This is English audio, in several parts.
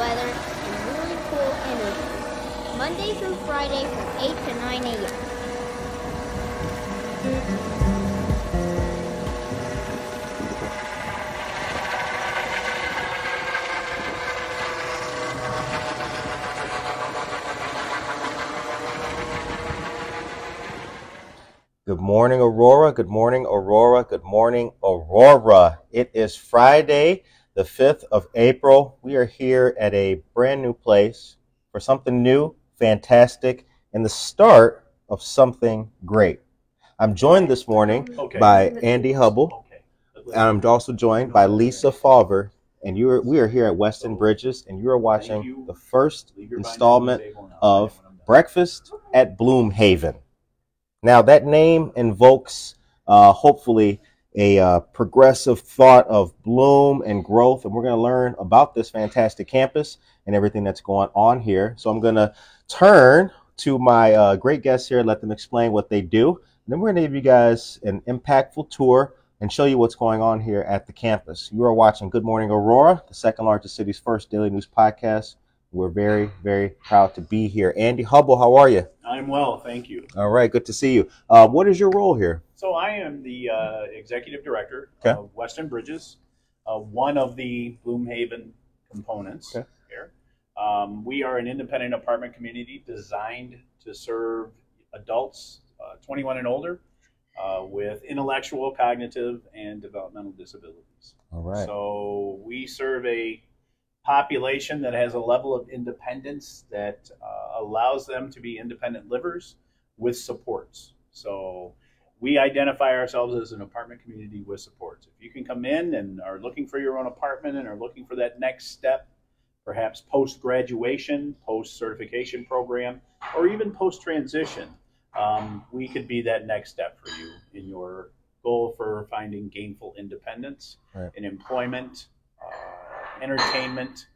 weather and really cool energy. Monday through Friday from 8 to 9 a.m. Good morning, Aurora. Good morning, Aurora. Good morning, Aurora. It is Friday, the 5th of April. We are here at a brand new place for something new, fantastic, and the start of something great. I'm joined this morning by Andy Hubble. I'm also joined by Lisa Fawver, and we are here at Weston Bridges, and you are watching the first installment of Breakfast at Bloomhaven. Now, that name invokes, hopefully, a progressive thought of bloom and growth, and we're going to learn about this fantastic campus and everything that's going on here. So I'm going to turn to my great guests here, let them explain what they do, and then we're going to give you guys an impactful tour and show you what's going on here at the campus. You are watching Good Morning Aurora, the second largest city's first daily news podcast. We're very, very proud to be here. Andy Hubble, how are you? I'm well, thank you. All right, good to see you. What is your role here? So I am the executive director of Weston Bridges, one of the Bloomhaven components here. We are an independent apartment community designed to serve adults 21 and older with intellectual, cognitive, and developmental disabilities. All right. So we serve a population that has a level of independence that allows them to be independent livers with supports. So we identify ourselves as an apartment community with supports. If you can come in and are looking for your own apartment and are looking for that next step, perhaps post-graduation, post-certification program, or even post-transition, we could be that next step for you in your goal for finding gainful independence in employment, entertainment,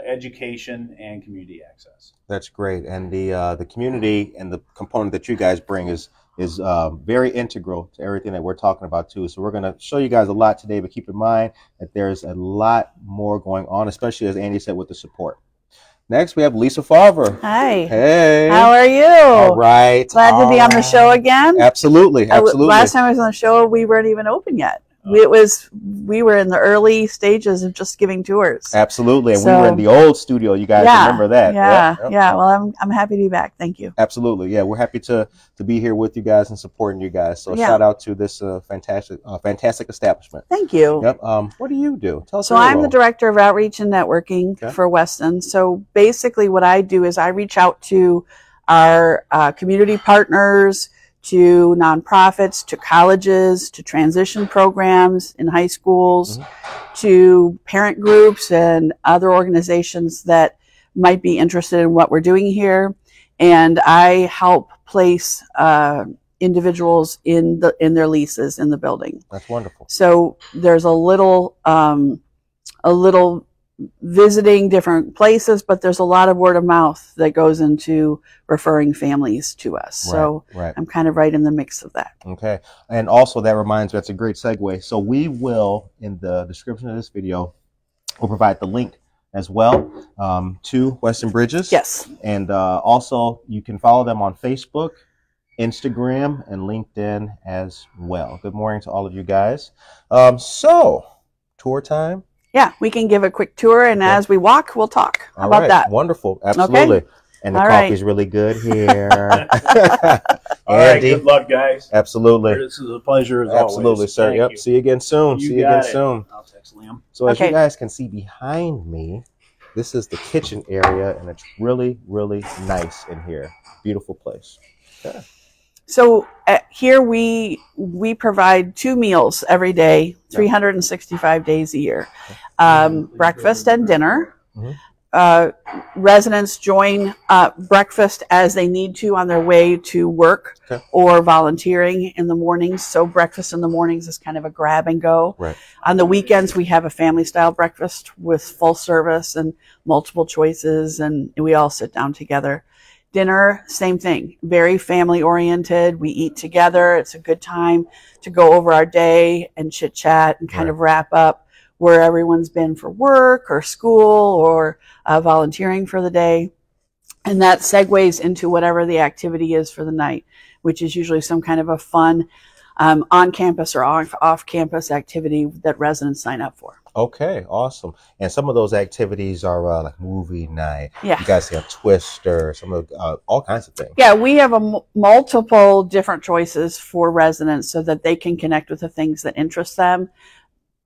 education, and community access. That's great, and the community and the component that you guys bring is very integral to everything that we're talking about too. So we're going to show you guys a lot today, but keep in mind that there's a lot more going on, especially as Andy said with the support. Next, we have Lisa Fawver. Hi. Hey. How are you? All right. Glad to be on the show again. Absolutely. Absolutely. Last time I was on the show, we weren't even open yet. We were in the early stages of just giving tours. Absolutely, and so, we were in the old studio. You guys remember that? Yeah. Well, I'm happy to be back. Thank you. Absolutely. Yeah, we're happy to be here with you guys and supporting you guys. So shout out to this fantastic establishment. Thank you. Yep. What do you do? Tell us. So I'm the director of outreach and networking for Weston. So basically, what I do is I reach out to our community partners, to nonprofits, to colleges, to transition programs in high schools, to parent groups and other organizations that might be interested in what we're doing here. And I help place individuals in their leases in the building. That's wonderful. So there's a little visiting different places, but there's a lot of word of mouth that goes into referring families to us. So I'm kind of right in the mix of that. Okay. And also that reminds me, that's a great segue. So we will, in the description of this video, we'll provide the link as well to Weston Bridges. Yes. And also you can follow them on Facebook, Instagram, and LinkedIn as well. Good morning to all of you guys. So tour time. Yeah, we can give a quick tour, and as we walk, we'll talk. How about that? Wonderful. Absolutely. Okay. And the coffee's really good here. All right, good luck, guys. Absolutely. This is a pleasure as Absolutely, always. sir. Yep. See you again soon. See you again soon. I'll text Liam. So as you guys can see behind me, this is the kitchen area, and it's really, really nice in here. Beautiful place. Yeah. So here we provide 2 meals every day, 365 days a year. Breakfast and dinner. Residents join breakfast as they need to on their way to work or volunteering in the mornings. So breakfast in the mornings is kind of a grab and go. On the weekends, we have a family style breakfast with full service and multiple choices, and we all sit down together. Dinner, same thing, very family oriented. We eat together. It's a good time to go over our day and chit chat and kind of wrap up. where everyone's been for work or school or volunteering for the day. And that segues into whatever the activity is for the night, which is usually some kind of a fun on-campus or off-campus activity that residents sign up for. Okay, awesome. And some of those activities are like movie night. Yeah. You guys have Twister, some of all kinds of things. Yeah, we have multiple different choices for residents so that they can connect with the things that interest them.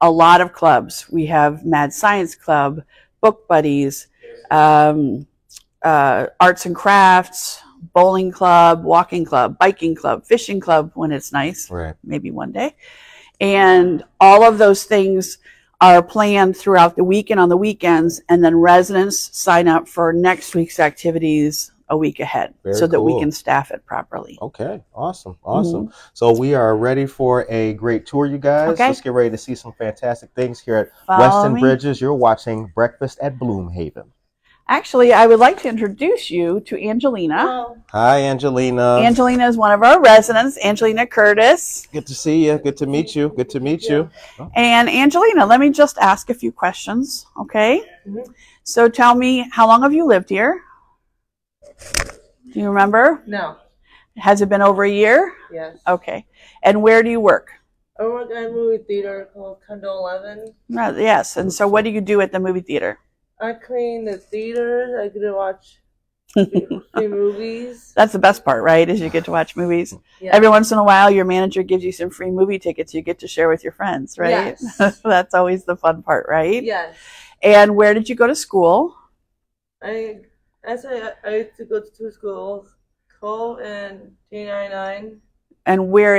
A lot of clubs. We have Mad Science Club, Book Buddies, arts and crafts, bowling club, walking club, biking club, fishing club when it's nice, right, maybe one day. And all of those things are planned throughout the week and on the weekends, and then residents sign up for next week's activities a week ahead. Very so that cool. we can staff it properly. Okay, awesome, awesome. So we are ready for a great tour, you guys. Okay. Let's get ready to see some fantastic things here at Follow Weston me. Bridges. You're watching Breakfast at Bloomhaven. Actually, I would like to introduce you to Angelina. Oh, Hi, Angelina. Angelina is one of our residents, Angelina Curtis. Good to see you. Good to meet you. Good to meet you. And Angelina, let me just ask a few questions, okay? Mm-hmm. So tell me, how long have you lived here? Do you remember? No. Has it been over a year? Yes. Okay. And where do you work? I work at a movie theater called Condo 11. Yes. And so what do you do at the movie theater? I clean the theaters. I get to watch free movies. That's the best part, right? Is you get to watch movies. Yeah. Every once in a while, your manager gives you some free movie tickets you get to share with your friends, right? Yes. That's always the fun part, right? Yes. And where did you go to school? I used to go to two schools, Cole and T99. And where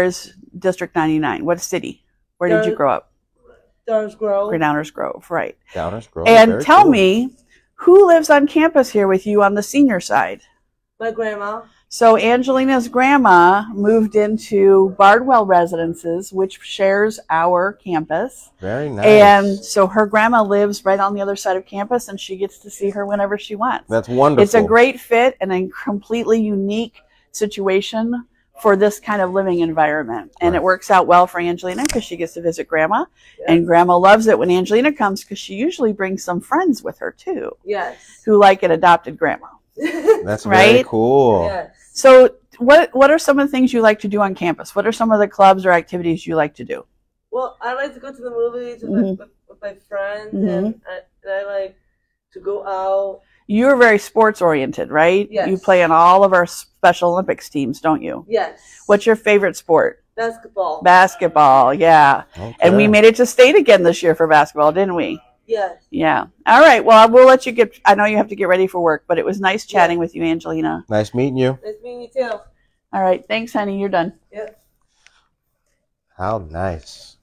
is District 99? What city? Where did you grow up? Downers Grove. Downers Grove, right. Downers Grove. And Very tell cool. me, who lives on campus here with you on the senior side? My grandma. So Angelina's grandma moved into Bardwell Residences, which shares our campus. Very nice. And so her grandma lives right on the other side of campus, and she gets to see her whenever she wants. That's wonderful. It's a great fit and a completely unique situation for this kind of living environment. And it works out well for Angelina because she gets to visit grandma. Yeah. And grandma loves it when Angelina comes because she usually brings some friends with her too, Yes. who like an adopted grandma. That's very right? cool. Yes. So what are some of the things you like to do on campus? What are some of the clubs or activities you like to do? Well, I like to go to the movies Mm-hmm. with my friends, Mhm. and I like to go out. You're very sports oriented, right? Yes. You play in all of our Special Olympics teams, don't you? Yes. What's your favorite sport? Basketball. Basketball, yeah. Okay. And we made it to state again this year for basketball, didn't we? Yes. Yeah. All right. Well, we'll let you I know you have to get ready for work, but it was nice chatting with you, Angelina. Nice meeting you. Nice meeting you too. All right. Thanks, honey. You're done. Yep. How nice.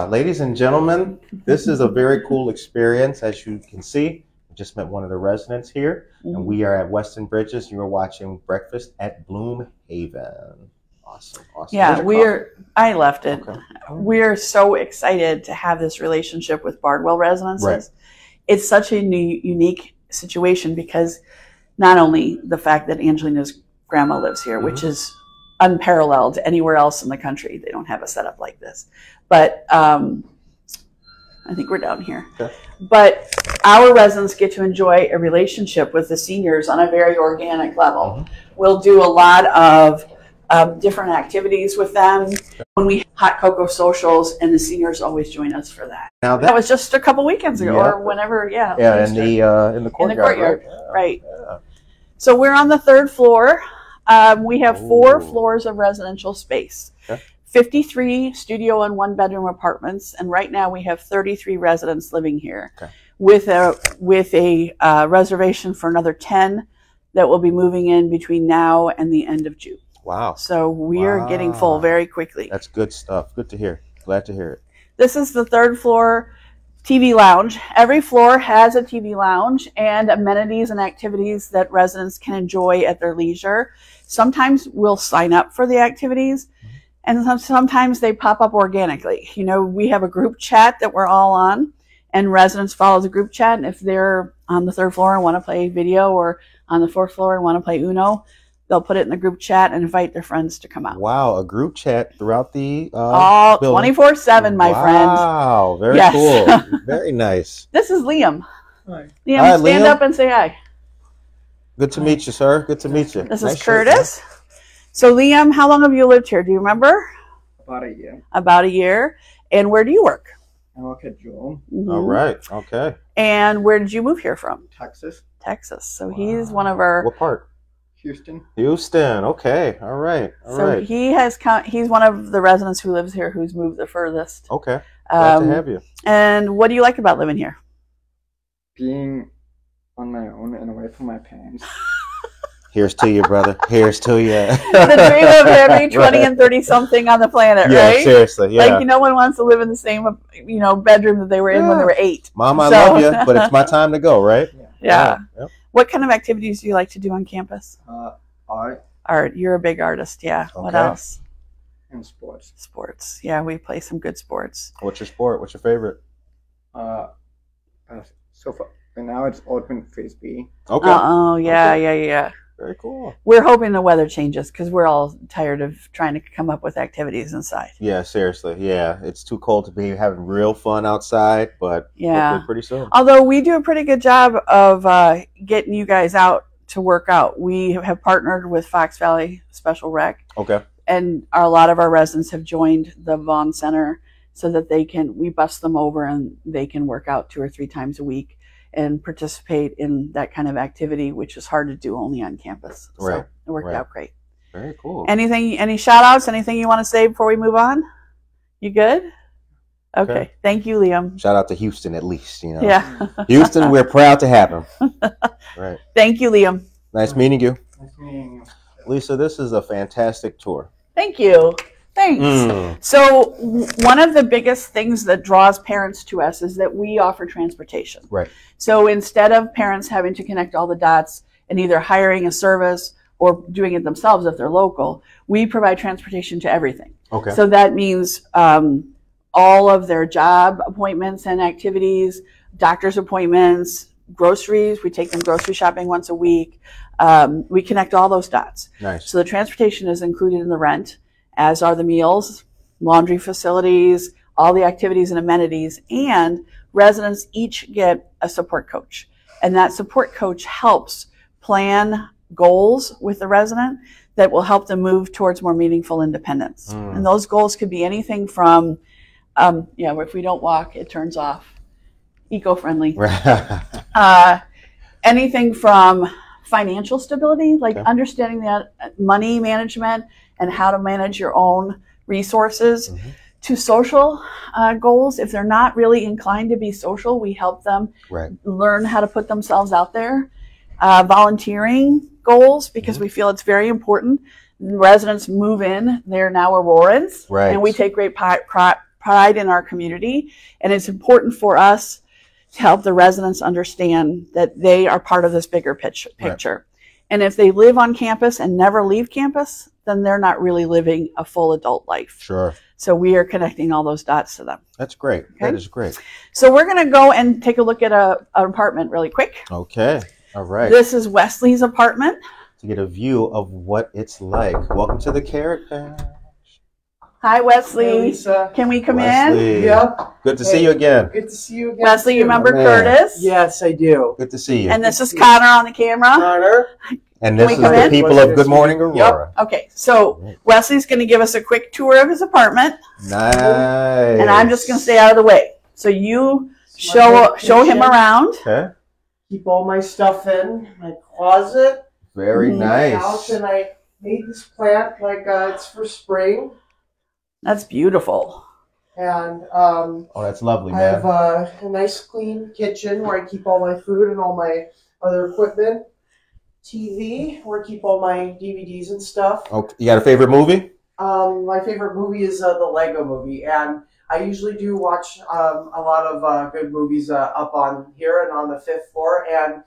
Ladies and gentlemen, this is a very cool experience. As you can see, we just met one of the residents here, and we are at Weston Bridges. You are watching Breakfast at Bloomhaven. Awesome, awesome. Yeah, Where's your I left it. Okay. We're so excited to have this relationship with Bardwell Residences. Right. It's such a unique situation because not only the fact that Angelina's grandma lives here, which is unparalleled anywhere else in the country. They don't have a setup like this. But I think we're down here. Okay. But our residents get to enjoy a relationship with the seniors on a very organic level. We'll do a lot of different activities with them. When we hot cocoa socials, and the seniors always join us for that. Now That was just a couple weekends ago, Yeah. or whenever, yeah. in Easter. the courtyard. In the courtyard, right? right. Yeah. So we're on the third floor. We have 4 Ooh. floors of residential space. Okay. 53 studio and 1-bedroom apartments, and right now we have 33 residents living here, Okay. with a reservation for another 10 that will be moving in between now and the end of June. Wow. So we are getting full very quickly. That's good stuff. Good to hear. Glad to hear it. This is the third floor TV lounge. Every floor has a TV lounge and amenities and activities that residents can enjoy at their leisure. Sometimes we'll sign up for the activities, and sometimes they pop up organically. You know, we have a group chat that we're all on, and residents follow the group chat. And if they're on the third floor and want to play video, or on the fourth floor and want to play Uno, They'll put it in the group chat and invite their friends to come out. Wow, a group chat throughout the all building. 24/7, my friend. Wow, very Yes. cool. Very nice. This is Liam. Hi. Liam, Hi, stand Liam. up and say hi. Good to meet you, sir. Good to meet you. This Nice is shirt, Curtis. So, Liam, how long have you lived here? Do you remember? About a year. About a year. And where do you work? I work at Joel, Mhm. All right. Okay. And where did you move here from? Texas, Texas. So he's one of our. What part? Houston. Houston. Okay. All right. All So right. he has. He's one of the residents who lives here who's moved the furthest. Okay. Glad to have you. And what do you like about living here? Being on my own and away from my parents. Here's to you, brother. Here's to you. The dream of every 20 and 30 something on the planet, Yeah, right? seriously. Yeah. Like, no one wants to live in the same, bedroom that they were in when they were 8. Mom, I So- love you, but it's my time to go, right? Yeah. Yep. What kind of activities do you like to do on campus? Art Art. You're a big artist, yeah. What Okay. else? and sports. Sports. Yeah, we play some good sports. What's your sport? What's your favorite? So far, right now it's ultimate frisbee. Okay. Oh, yeah, Okay. yeah. Very cool. We're hoping the weather changes because we're all tired of trying to come up with activities inside. Yeah, seriously. Yeah, it's too cold to be having real fun outside, but Yeah. hopefully pretty soon. Although we do a pretty good job of getting you guys out to work out. We have partnered with Fox Valley Special Rec, Okay. and a lot of our residents have joined the Vaughn Center so that we bus them over and they can work out 2 or 3 times a week and participate in that kind of activity, which is hard to do only on campus. So Right, it worked right. out great. Very cool. Any shout outs, anything you want to say before we move on? You good? Okay. Thank you, Liam. Shout out to Houston, at least. Yeah. Houston, we're proud to have him. Right. Thank you, Liam. Nice meeting you. Nice meeting you. Lisa, this is a fantastic tour. Thank you. Thanks. Mm. So one of the biggest things that draws parents to us is that we offer transportation. Right. So instead of parents having to connect all the dots and either hiring a service or doing it themselves if they're local, we provide transportation to everything. Okay. So that means all of their job appointments and activities, doctor's appointments, groceries. We take them grocery shopping once a week. We connect all those dots. Nice. So the transportation is included in the rent, as are the meals, laundry facilities, all the activities and amenities, and residents each get a support coach. And that support coach helps plan goals with the resident that will help them move towards more meaningful independence. And those goals could be anything from, if we don't walk, it turns off, eco-friendly. Anything from financial stability, like understanding that money management and how to manage your own resources, to social goals. If they're not really inclined to be social, we help them learn how to put themselves out there. Volunteering goals, because we feel it's very important. Residents move in, they're now Aurorans, and we take great pride in our community. And it's important for us to help the residents understand that they are part of this bigger picture. And if they live on campus and never leave campus, then they're not really living a full adult life. Sure. So we are connecting all those dots to them. That's great. Okay? That is great. So we're going to go and take a look at an apartment really quick. Okay. All right. This is Wesley's apartment. To get a view of what it's like. Welcome to the Carrot Patch. Hi, Wesley. Hey, Lisa. Can we come in? Wesley. Yep. Good to see you again. Good to see you again. Wesley, you too. remember Man. Curtis? Yes, I do. Good to see you. And this is Connor on the camera. Connor. And this we is come the in? people of Good Morning Aurora. Okay, so Wesley's going to give us a quick tour of his apartment, Nice. and I'm just going to stay out of the way. So you show him around. Okay. Keep all my stuff in my closet. Very My house, nice. and I made this plant like it's for spring. That's beautiful. And Oh, that's lovely, I man. have a nice clean kitchen where I keep all my food and all my other equipment. TV where I keep all my DVDs and stuff. Okay. You got a favorite movie? My favorite movie is the Lego Movie, and I usually do watch a lot of good movies up on here and on the 5th floor, and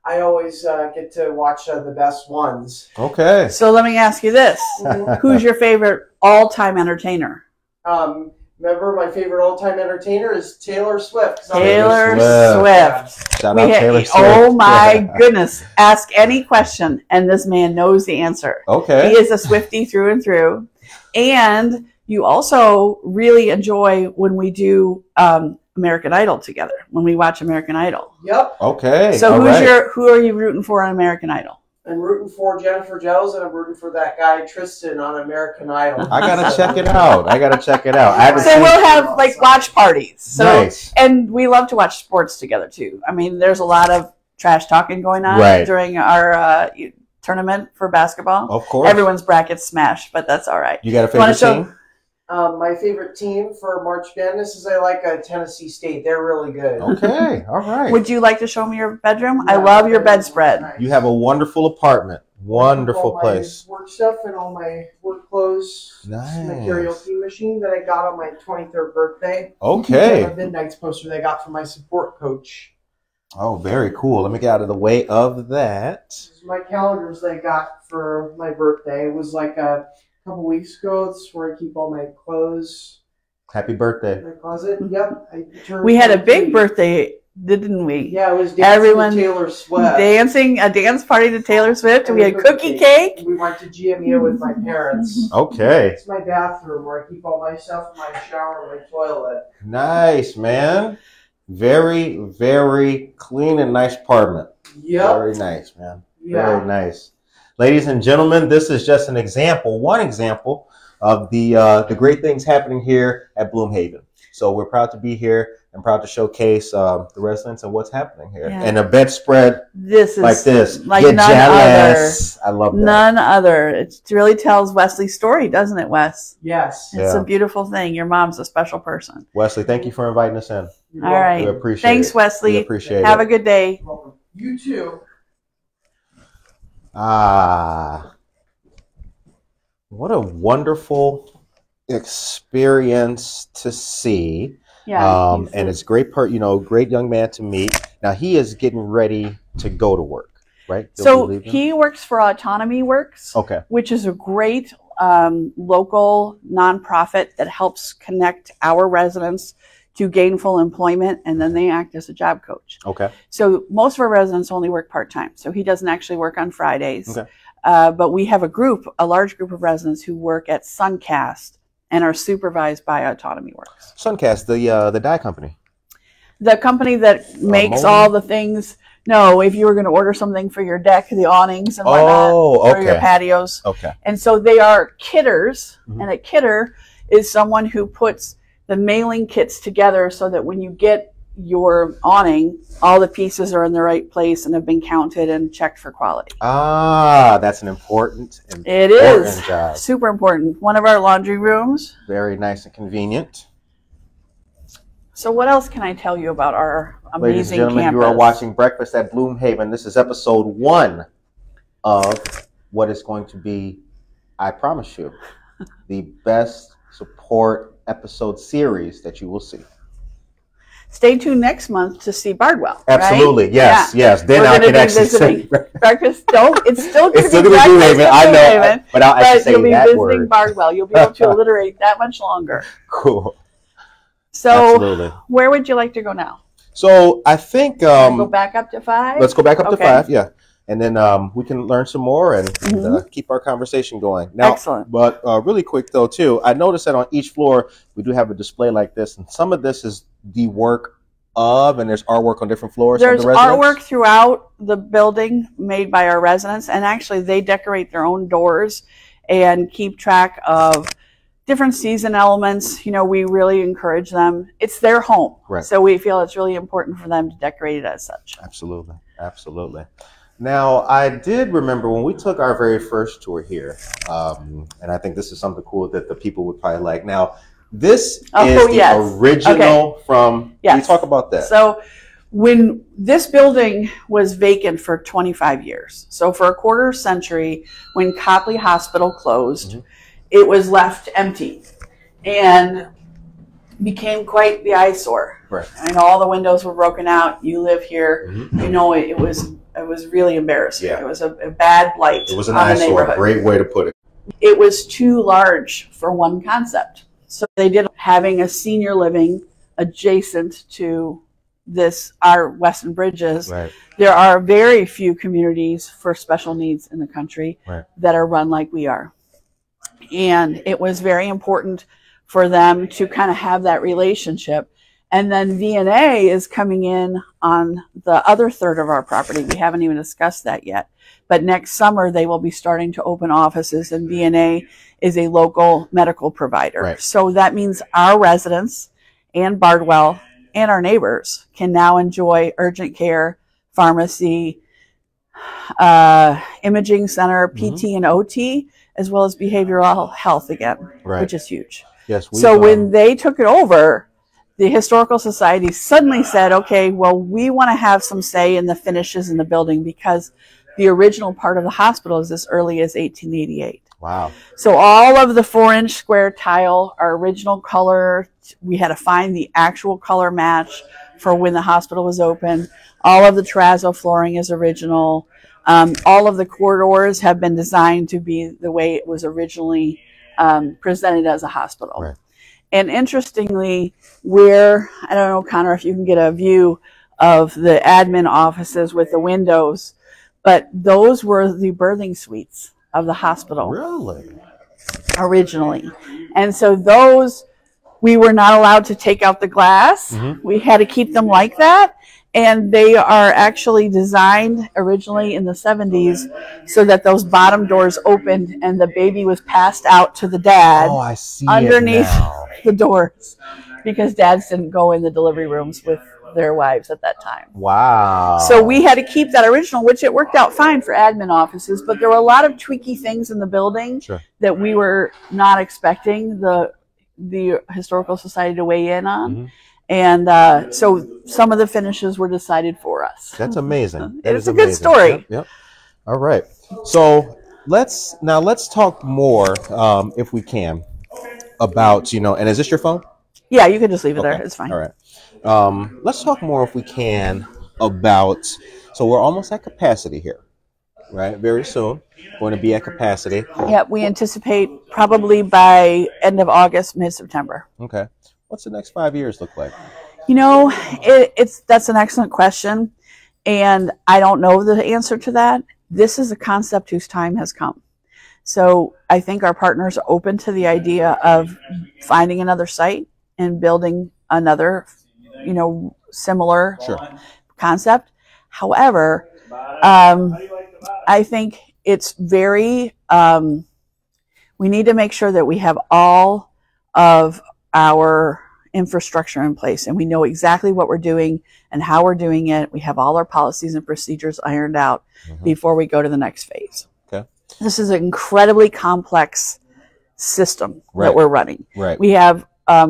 I always get to watch the best ones. Okay. So let me ask you this. Who's your favorite all-time entertainer? Remember, my favorite all-time entertainer is Taylor Swift. Taylor Yeah. Swift. Shout out Taylor Swift. Oh my goodness. Ask any question and this man knows the answer. Okay. He is a Swiftie through and through. And you also really enjoy when we do American Idol together, when we watch American Idol. Yep. Okay. So who are you rooting for on American Idol? I'm rooting for Jennifer Giles, and I'm rooting for that guy Tristan on American Idol. I gotta check it out. So we'll have like watch parties. So nice. And we love to watch sports together too. I mean, there's a lot of trash talking going on during our tournament for basketball. Of course. Everyone's bracket's smashed, but that's all right. You got a favorite team? My favorite team for March Madness is I like Tennessee State. They're really good. Okay, all right. Would you like to show me your bedroom? Yeah, I love your bedspread. Nice. You have a wonderful apartment. Wonderful place. My work stuff and all my work clothes. Nice. My karaoke machine that I got on my 23rd birthday. Okay. And a Midnight's poster they got from my support coach. Oh, very cool. Let me get out of the way of that. This is my calendars that I got for my birthday. It was like a couple weeks ago. This is where I keep all my clothes. Happy birthday. In my closet. Yep. We had a big birthday, didn't we? Yeah, it was dancing to Taylor Swift. A dance party to Taylor Swift. And we had cookie cake. We went to GMU with my parents. Okay. It's my bathroom where I keep all my stuff, my shower, and my toilet. Nice, man. Very, very clean and nice apartment. Yep. Very nice, man. Yeah. Very nice. Ladies and gentlemen, this is just an example, one example of the great things happening here at Bloomhaven. So we're proud to be here and proud to showcase the residents and what's happening here. Yeah. And a bedspread like this. Like Get none jealous. I love that. None other. It really tells Wesley's story, doesn't it, Wes? Yes. It's a beautiful thing. Your mom's a special person. Wesley, thank you for inviting us in. All right. We appreciate Thanks, it. Wesley. We appreciate Have it. a good day. You too. What a wonderful experience to see. Yeah. And it's great great young man to meet. Now he is getting ready to go to work, right? So he works for Autonomy Works, which is a great local nonprofit that helps connect our residents to gainful employment, and then they act as a job coach. Okay. So most of our residents only work part-time, so he doesn't actually work on Fridays. Okay. But we have a large group of residents who work at Suncast and are supervised by Autonomy Works. Suncast, the dye company. The company that makes all the things. No, if you were going to order something for your deck, the awnings and whatnot, or your patios. Okay. And so they are kitters, and a kitter is someone who puts the mailing kits together so that when you get your awning, all the pieces are in the right place and have been counted and checked for quality. That's an important job. Super important. One of our laundry rooms. Very nice and convenient. So what else can I tell you about our amazing Ladies and gentlemen, campus? you are watching Breakfast at Bloomhaven. This is episode 1 of what is going to be, I promise you, the best support episode series that you will see. Stay tuned next month to see Bardwell. Absolutely, right? yes. Then I can actually say breakfast. It's still going to be Bloomhaven. I know, but I'll actually say that word. You'll be visiting Bardwell. You'll be able to alliterate that much longer. Cool. So, absolutely. Where would you like to go now? So I think go back up to 5. Let's go back up to 5. Yeah. And then we can learn some more and keep our conversation going. Now, excellent. But really quick, though, too, I noticed that on each floor, we do have a display like this. And some of this is the work of, and there's artwork on different floors. There's artwork throughout the building made by our residents. And actually, they decorate their own doors and keep track of different season elements. You know, we really encourage them. It's their home. Right. So we feel it's really important for them to decorate it as such. Absolutely. Absolutely. Now, I did remember when we took our very first tour here, and I think this is something cool that the people would probably like. Now, this is the original from, can you talk about that? So when this building was vacant for 25 years, so for a quarter century, when Copley Hospital closed, it was left empty and became quite the eyesore. Right. I mean, all the windows were broken out. You live here, you know, it was really embarrassing. Yeah. It was a bad blight. It was an eyesore. Great way to put it. It was too large for one concept. So they did having a senior living adjacent to our Weston Bridges. Right. There are very few communities for special needs in the country Right. that are run like we are. And it was very important for them to kind of have that relationship. And then V&A is coming in on the other third of our property. We haven't even discussed that yet. But next summer, they will be starting to open offices, and V&A is a local medical provider. Right. So that means our residents and Bardwell and our neighbors can now enjoy urgent care, pharmacy, imaging center, PT and OT, as well as behavioral health again, Right. which is huge. Yes. So when they took it over, the Historical Society suddenly said, okay, well, we want to have some say in the finishes in the building because the original part of the hospital is as early as 1888. Wow. So all of the 4-inch square tile, our original color, we had to find the actual color match for when the hospital was open. All of the terrazzo flooring is original. All of the corridors have been designed to be the way it was originally presented as a hospital. Right. And interestingly, I don't know, Connor, if you can get a view of the admin offices with the windows, but those were the birthing suites of the hospital. Really? Originally. And so those, we were not allowed to take out the glass. Mm-hmm. We had to keep them like that. And they are actually designed originally in the 70s so that those bottom doors opened and the baby was passed out to the dad I see underneath it now. the doors, because dads didn't go in the delivery rooms with their wives at that time. Wow. So we had to keep that original, which it worked out fine for admin offices, but there were a lot of tweaky things in the building Sure. that we were not expecting the Historical Society to weigh in on. Mm-hmm. And so some of the finishes were decided for us. That's amazing. That It's is a good amazing. story. Yep. All right. So let's talk more, if we can, about, and is this your phone? Yeah, you can just leave it Okay. there. It's fine. All right. Let's talk more, if we can, about, so we're almost at capacity here, right? Very soon, going to be at capacity. Yeah, we anticipate probably by end of August, mid-September. Okay. What's the next 5 years look like? That's an excellent question, and I don't know the answer to that. This is a concept whose time has come. So I think our partners are open to the idea of finding another site and building another, similar concept. However, I think it's very, we need to make sure that we have all of our infrastructure in place and we know exactly what we're doing and how we're doing it. We have all our policies and procedures ironed out before we go to the next phase. Okay. This is an incredibly complex system that we're running. Right. We have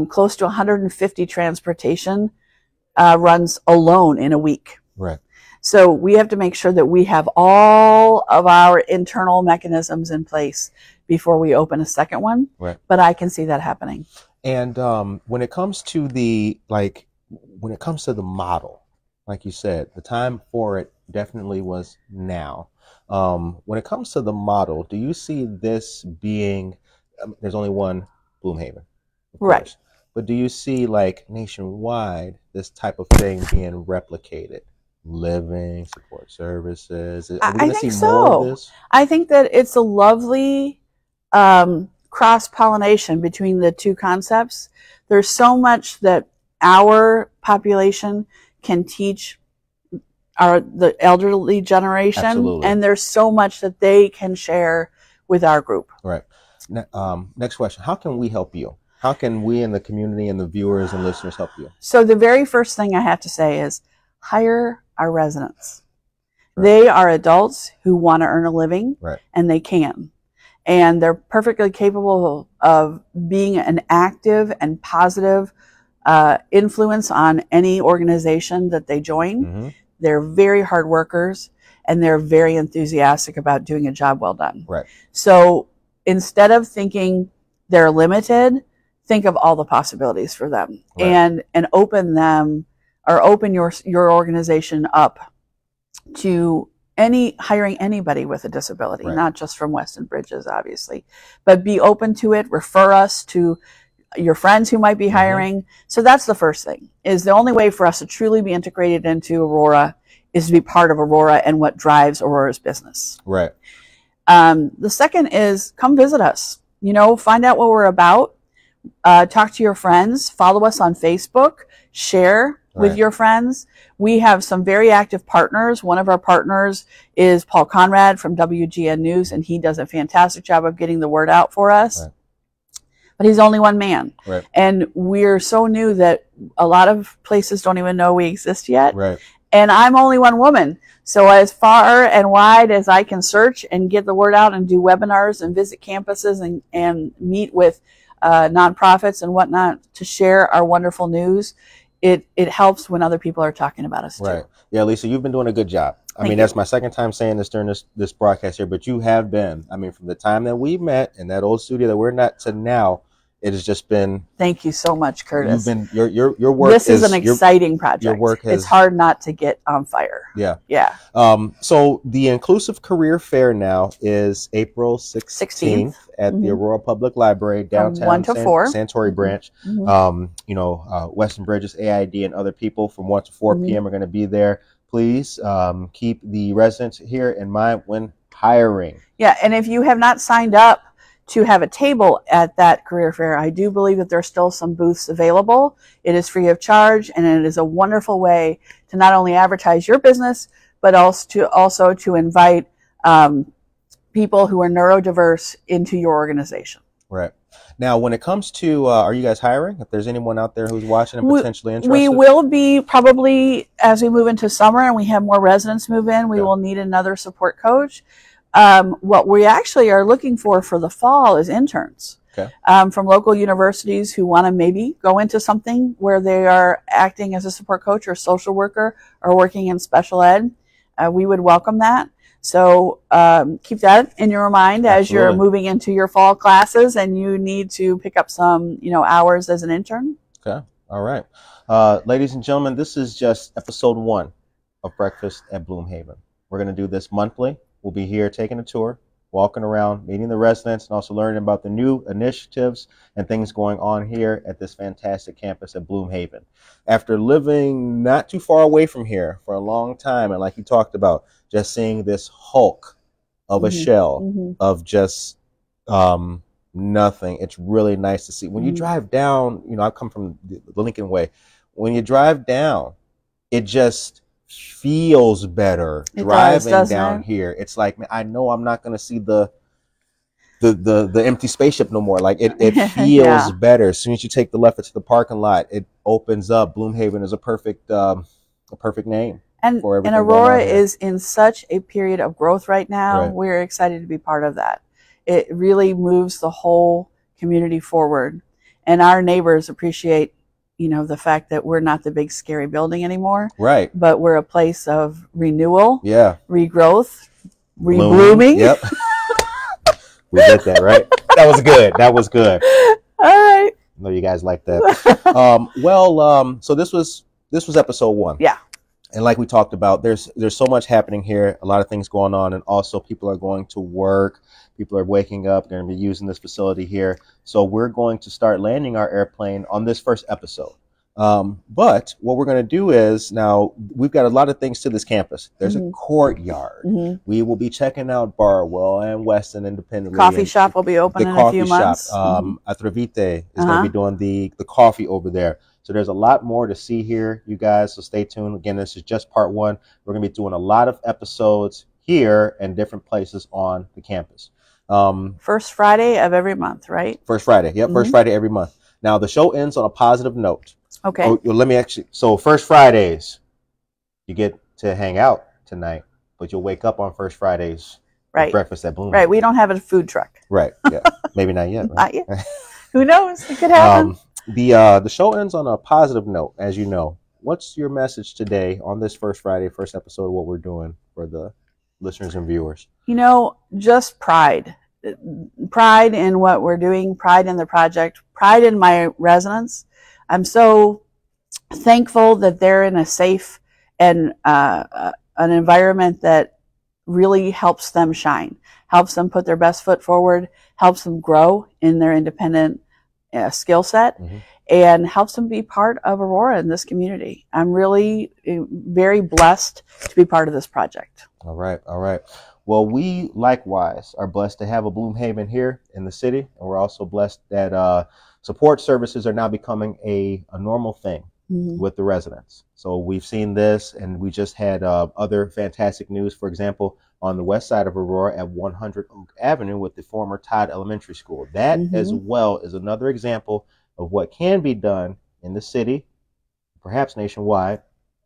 close to 150 transportation runs alone in a week. Right. So we have to make sure that we have all of our internal mechanisms in place before we open a second one. Right. But I can see that happening. And when it comes to the model, like you said, the time for it definitely was now. When it comes to the model, do you see this being, there's only one Bloomhaven, of right? Course, but do you see like nationwide this type of thing being replicated? Living support services. Are we going to see more of this? I think that it's a lovely cross-pollination between the two concepts. There's so much that our population can teach the elderly generation. Absolutely. And there's so much that they can share with our group. Right. Next question. How can we help you? How can we in the community and the viewers and listeners help you? So the very first thing I have to say is hire our residents. Right. They are adults who want to earn a living, and they can. And they're perfectly capable of being an active and positive influence on any organization that they join. Mm-hmm. They're very hard workers, and they're very enthusiastic about doing a job well done. Right. So instead of thinking they're limited, think of all the possibilities for them, and open them, or open your organization up to hiring anybody with a disability, not just from Weston Bridges, obviously, but be open to it. Refer us to your friends who might be hiring. So that's the first thing, is the only way for us to truly be integrated into Aurora is to be part of Aurora and what drives Aurora's business. Right. The second is come visit us, find out what we're about, talk to your friends, follow us on Facebook, share with your friends. We have some very active partners. One of our partners is Paul Conrad from WGN News, and he does a fantastic job of getting the word out for us. Right. But he's only one man. Right. And we're so new that a lot of places don't even know we exist yet. Right. And I'm only one woman. So as far and wide as I can search and get the word out and do webinars and visit campuses and meet with nonprofits and whatnot to share our wonderful news, it helps when other people are talking about us too. Right. Yeah, Lisa, you've been doing a good job. I mean, that's my second time saying this during this broadcast here, but you have been. I mean, from the time that we met in that old studio that we're at to now, it has just been. Thank you so much, Curtis. You've been your work. This is an exciting project. Your work has, it's hard not to get on fire. Yeah. Yeah. So the Inclusive Career Fair now is April 16th at the Aurora Public Library, downtown 1 to 4. Santori branch. Weston Bridges, AID, and other people from 1 to 4 p.m. are going to be there. Please keep the residents here in mind when hiring. Yeah, and if you have not signed up to have a table at that career fair, I do believe that there's still some booths available. It is free of charge, and it is a wonderful way to not only advertise your business, but also to invite people who are neurodiverse into your organization. Right. Now, when it comes to, are you guys hiring? If there's anyone out there who's watching and potentially interested? We will be probably, as we move into summer and we have more residents move in, we will need another support coach. What we actually are looking for the fall is interns from local universities who want to maybe go into something where they are acting as a support coach or social worker or working in special ed. We would welcome that. So keep that in your mind as you're moving into your fall classes and you need to pick up some hours as an intern. Okay. All right. Ladies and gentlemen, this is just episode 1 of Breakfast at Bloomhaven. We're going to do this monthly. We'll be here taking a tour, walking around, meeting the residents, and also learning about the new initiatives and things going on here at this fantastic campus at Bloomhaven. After living not too far away from here for a long time, and like you talked about, just seeing this hulk of a shell of just nothing, it's really nice to see. When you drive down, I come from the Lincoln Way. When you drive down, it just feels better driving down here. It's like, man, I know I'm not going to see the empty spaceship no more. Like it feels better. As soon as you take the left into the parking lot, it opens up. Bloomhaven is a perfect name. And Aurora is in such a period of growth right now. Right. We're excited to be part of that. It really moves the whole community forward, and our neighbors appreciate the fact that we're not the big scary building anymore. Right. But we're a place of renewal, regrowth, reblooming. Yep. We did that, right? That was good. That was good. All right. I know you guys like that. So this was episode 1. Yeah. And like we talked about, there's so much happening here, a lot of things going on, and also people are going to work. People are waking up, going to be using this facility here. So we're going to start landing our airplane on this first episode. But what we're going to do is, now we've got a lot of things to this campus. There's a courtyard. We will be checking out Barwell and Weston independently. Coffee shop will be open in a few months. Atrovite is going to be doing the coffee over there. So there's a lot more to see here, you guys. So stay tuned. Again, this is just part 1. We're going to be doing a lot of episodes here and different places on the campus. First Friday of every month, right? First Friday. Yep. First Friday every month. Now the show ends on a positive note. Okay. So first Fridays, you get to hang out tonight, but you'll wake up on first Fridays. Right. Breakfast at Bloomhaven. Right. We don't have a food truck. Right. Yeah. Maybe not yet. Right? Not yet. Who knows? It could happen. The show ends on a positive note, as you know. What's your message today on this first Friday, first episode of what we're doing for the listeners and viewers? Just pride. Pride in what we're doing, pride in the project, pride in my residents. I'm so thankful that they're in a safe and an environment that really helps them shine, helps them put their best foot forward, helps them grow in their independent skill set and helps them be part of Aurora in this community. I'm really very blessed to be part of this project. All right, all right. Well, we likewise are blessed to have a Bloomhaven here in the city, and we're also blessed that support services are now becoming a normal thing with the residents. So we've seen this, and we just had other fantastic news, for example, on the west side of Aurora at 100 Oak Avenue with the former Todd Elementary School. That as well is another example of what can be done in the city, perhaps nationwide,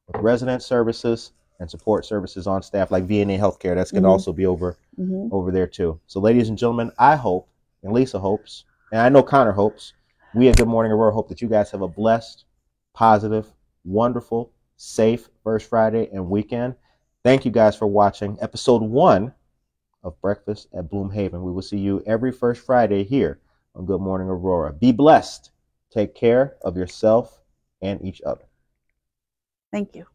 with resident services and support services on staff like VNA Healthcare. That's going to also be over there too. So ladies and gentlemen, I hope, and Lisa hopes, and I know Connor hopes, we at Good Morning Aurora hope that you guys have a blessed, positive, wonderful, safe First Friday and weekend. Thank you guys for watching episode 1 of Breakfast at Bloomhaven. We will see you every first Friday here on Good Morning Aurora. Be blessed. Take care of yourself and each other. Thank you.